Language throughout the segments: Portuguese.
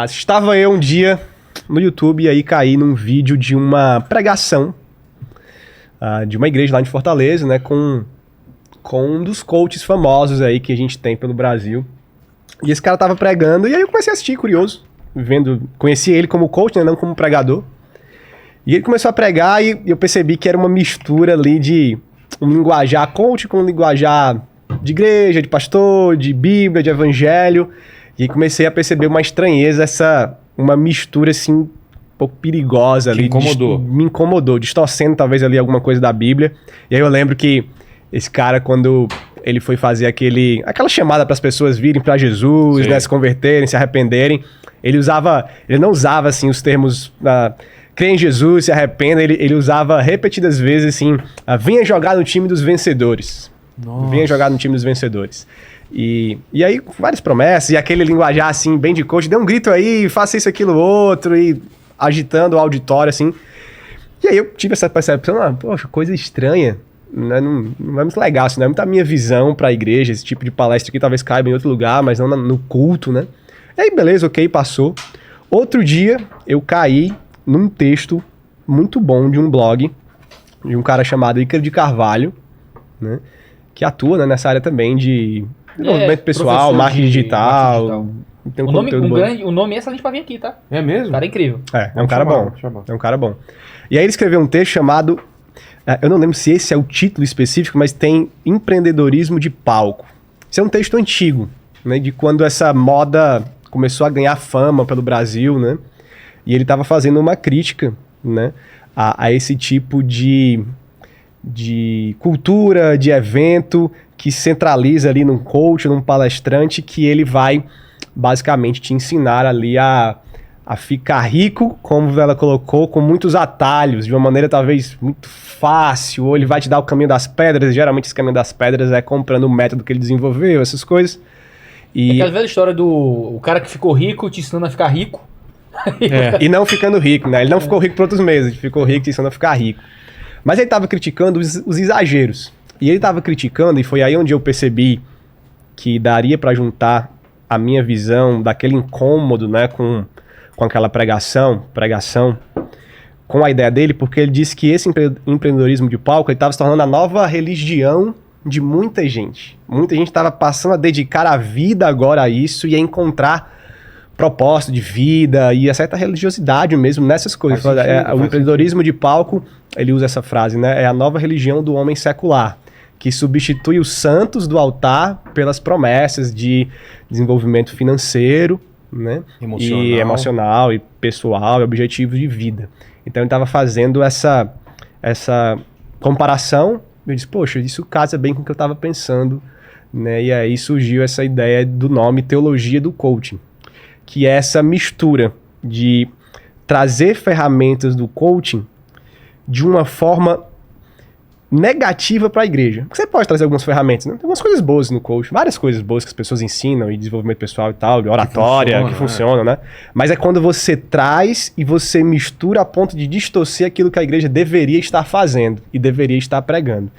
Estava eu um dia no YouTube e aí caí num vídeo de uma pregação de uma igreja lá de Fortaleza, né, com um dos coaches famosos aí que a gente tem pelo Brasil. E esse cara tava pregando e aí eu comecei a assistir, curioso, conheci ele como coach, né, não como pregador. E ele começou a pregar e eu percebi que era uma mistura ali de um linguajar coach com um linguajar de igreja, de pastor, de Bíblia, de evangelho. E aí comecei a perceber uma estranheza, uma mistura assim, um pouco perigosa ali. Me incomodou, distorcendo talvez ali alguma coisa da Bíblia. E aí eu lembro que esse cara, quando ele foi fazer aquela chamada para as pessoas virem para Jesus, né, se converterem, se arrependerem, ele não usava assim os termos... crê em Jesus, se arrependa, ele usava repetidas vezes assim, venha jogar no time dos vencedores. Nossa. Venha jogar no time dos vencedores. E aí, várias promessas, e aquele linguajar assim, bem de coach, dê um grito aí, faça isso, aquilo, outro, e agitando o auditório, assim. E aí eu tive essa percepção, poxa, coisa estranha, né? Não é muito legal, assim, não é muito a minha visão pra igreja, esse tipo de palestra aqui talvez caiba em outro lugar, mas não no culto, né? E aí, beleza, ok, passou. Outro dia, eu caí num texto muito bom de um blog, de um cara chamado Ícaro de Carvalho, né, que atua, né, nessa área também de desenvolvimento pessoal, marketing digital. Tem um o nome é excelente pra vir aqui, tá? É mesmo? O cara é incrível. É um cara bom. É um cara bom. E aí ele escreveu um texto chamado, eu não lembro se esse é o título específico, mas tem Empreendedorismo de Palco. Esse é um texto antigo, né, de quando essa moda começou a ganhar fama pelo Brasil, né? E ele estava fazendo uma crítica, né, a esse tipo de cultura, de evento que centraliza ali num coach, num palestrante, que ele vai basicamente te ensinar ali a ficar rico, como ela colocou, com muitos atalhos, de uma maneira talvez muito fácil, ou ele vai te dar o caminho das pedras, e geralmente esse caminho das pedras é comprando o método que ele desenvolveu, essas coisas. É aquela velha história do cara que ficou rico te ensinando a ficar rico. E não ficando rico, né? Ele não ficou rico por outros meses, ele ficou rico te ensinando a ficar rico. Mas ele estava criticando os exageros. E ele estava criticando, e foi aí onde eu percebi que daria para juntar a minha visão daquele incômodo, né, com aquela pregação, com a ideia dele, porque ele disse que esse empreendedorismo de palco estava se tornando a nova religião de muita gente. Muita gente estava passando a dedicar a vida agora a isso e a encontrar propósito de vida e a certa religiosidade mesmo nessas coisas. O empreendedorismo de palco, ele usa essa frase, né? É a nova religião do homem secular, que substitui os santos do altar pelas promessas de desenvolvimento financeiro, né? Emocional e pessoal, e objetivos de vida. Então ele estava fazendo essa comparação. Eu disse, poxa, isso casa bem com o que eu estava pensando, né? E aí surgiu essa ideia do nome Teologia do Coaching, que é essa mistura de trazer ferramentas do coaching de uma forma negativa para a igreja. Porque você pode trazer algumas ferramentas, né? Tem algumas coisas boas no coaching, várias coisas boas que as pessoas ensinam, e desenvolvimento pessoal e tal, de oratória, que funciona, né? Mas é quando você traz e você mistura a ponto de distorcer aquilo que a igreja deveria estar fazendo e deveria estar pregando.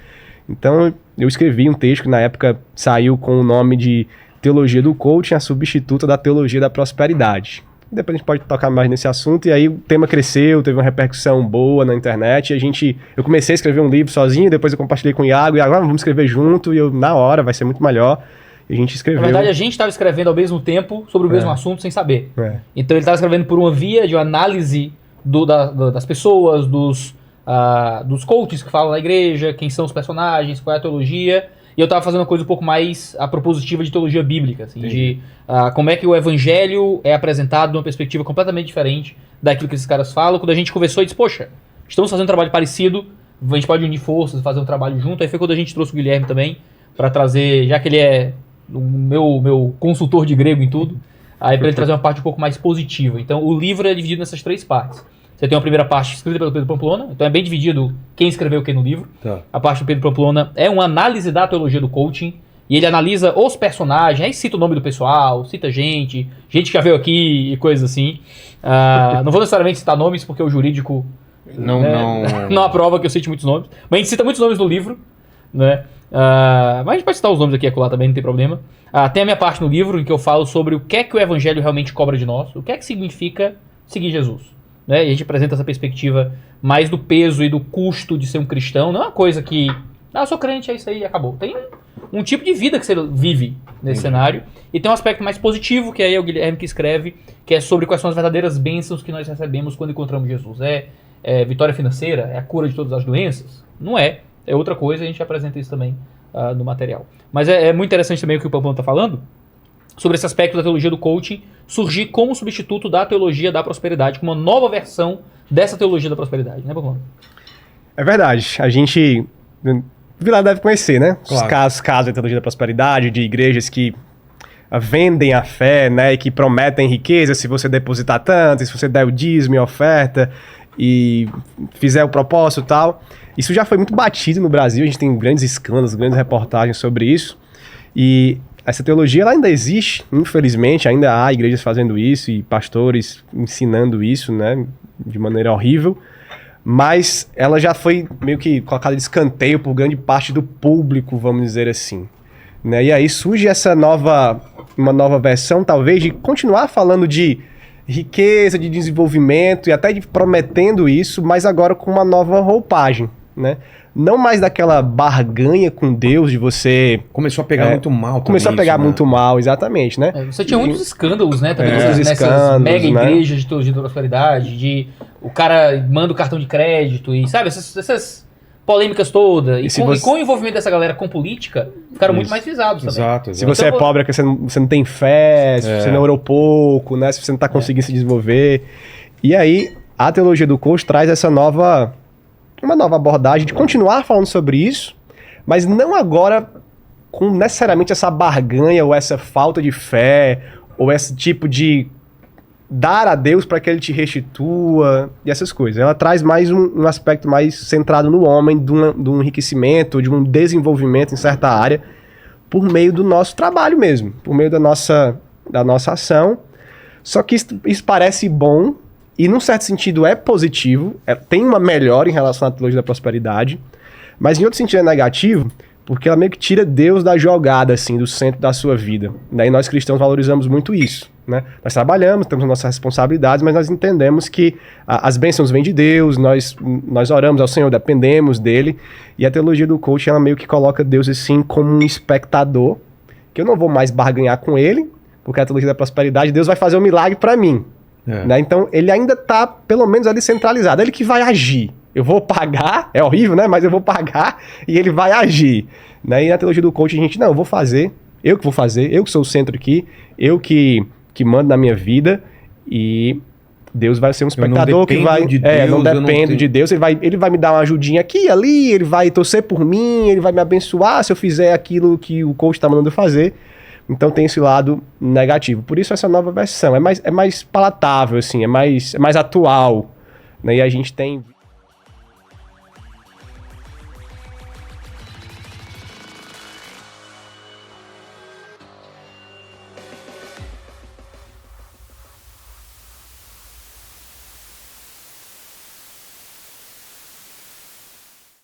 Então, eu escrevi um texto que na época saiu com o nome de Teologia do Coaching, a substituta da Teologia da Prosperidade. Depois a gente pode tocar mais nesse assunto, e aí o tema cresceu, teve uma repercussão boa na internet, e eu comecei a escrever um livro sozinho, depois eu compartilhei com o Iago, e agora vamos escrever junto, e na hora, vai ser muito melhor, e a gente escreveu. Na verdade, a gente estava escrevendo ao mesmo tempo sobre o mesmo assunto, sem saber. Então ele estava escrevendo por uma via de uma análise das pessoas, dos coaches que falam na igreja, quem são os personagens, qual é a teologia. E eu estava fazendo uma coisa um pouco mais propositiva de teologia bíblica, assim, de como é que o evangelho é apresentado de uma perspectiva completamente diferente daquilo que esses caras falam. Quando a gente conversou e disse, poxa, estamos fazendo um trabalho parecido, a gente pode unir forças e fazer um trabalho junto. Aí foi quando a gente trouxe o Guilherme também, para trazer, já que ele é o meu consultor de grego em tudo, aí para ele trazer uma parte um pouco mais positiva. Então o livro é dividido nessas 3 partes. Você tem uma primeira parte escrita pelo Pedro Pamplona, então é bem dividido quem escreveu o que no livro. Tá. A parte do Pedro Pamplona é uma análise da teologia do coaching, e ele analisa os personagens, aí cita o nome do pessoal, cita gente que já veio aqui e coisas assim. Não vou necessariamente citar nomes, porque o jurídico não aprova que eu cite muitos nomes, mas a gente cita muitos nomes no livro, né? Mas a gente pode citar os nomes aqui e acolá também, não tem problema. Tem a minha parte no livro em que eu falo sobre o que é que o evangelho realmente cobra de nós, o que é que significa seguir Jesus. Né? E a gente apresenta essa perspectiva mais do peso e do custo de ser um cristão. Não é uma coisa que, eu sou crente, é isso aí, acabou. Tem um tipo de vida que você vive nesse cenário. E tem um aspecto mais positivo, que aí é o Guilherme que escreve, que é sobre quais são as verdadeiras bênçãos que nós recebemos quando encontramos Jesus. É vitória financeira? É a cura de todas as doenças? Não é. É outra coisa, a gente apresenta isso também no material. Mas é muito interessante também o que o Pampão está falando, sobre esse aspecto da teologia do coaching surgir como substituto da teologia da prosperidade, como uma nova versão dessa teologia da prosperidade, né, Pampão? É verdade. A gente... O Vilar deve conhecer, né? Claro. Os casos da teologia da prosperidade, de igrejas que vendem a fé, né? E que prometem riqueza se você depositar tanto, se você der o dízimo e a oferta e fizer o propósito e tal. Isso já foi muito batido no Brasil, a gente tem grandes escândalos, grandes reportagens sobre isso. E essa teologia ela ainda existe, infelizmente, ainda há igrejas fazendo isso e pastores ensinando isso, né? De maneira horrível. Mas ela já foi meio que colocada de escanteio por grande parte do público, vamos dizer assim. Né? E aí surge uma nova versão, talvez, de continuar falando de riqueza, de desenvolvimento e até de prometendo isso, mas agora com uma nova roupagem, né? Não mais daquela barganha com Deus de você... Começou a pegar muito mal. Começou a pegar muito mal, exatamente, né? Você tinha muitos escândalos, né? Também nessas mega igrejas de teologia da prosperidade, de o cara manda o cartão de crédito e, sabe, essas polêmicas todas. E com o envolvimento dessa galera com política, ficaram muito mais visados também. Exato. Se você é pobre é porque você não tem fé, se você não orou pouco, né? Se você não está conseguindo se desenvolver. E aí, a teologia do coach traz uma nova abordagem de continuar falando sobre isso, mas não agora com necessariamente essa barganha ou essa falta de fé ou esse tipo de dar a Deus para que ele te restitua e essas coisas. Ela traz mais um aspecto mais centrado no homem, de um enriquecimento, de um desenvolvimento em certa área, por meio do nosso trabalho mesmo, por meio da nossa ação. Só que isso parece bom, e num certo sentido é positivo, tem uma melhora em relação à teologia da prosperidade, mas em outro sentido é negativo, porque ela meio que tira Deus da jogada, assim, do centro da sua vida. Daí nós cristãos valorizamos muito isso, né? Nós trabalhamos, temos nossas responsabilidades, mas nós entendemos que as bênçãos vêm de Deus, nós oramos ao Senhor, dependemos dele, e a teologia do coaching, ela meio que coloca Deus, assim, como um espectador, que eu não vou mais barganhar com ele, porque a teologia da prosperidade, Deus vai fazer um milagre para mim. Né? Então ele ainda está pelo menos ali centralizado, ele que vai agir, eu vou pagar, é horrível, né? Mas eu vou pagar e ele vai agir, né? E na teologia do coaching a gente, eu vou fazer, eu que sou o centro aqui, eu que mando na minha vida, e Deus vai ser um espectador que vai, eu não dependo de Deus, ele vai me dar uma ajudinha aqui e ali, ele vai torcer por mim, ele vai me abençoar se eu fizer aquilo que o coach está mandando eu fazer. Então tem esse lado negativo. Por isso essa nova versão é mais palatável, assim, é mais atual. Né? E a gente tem...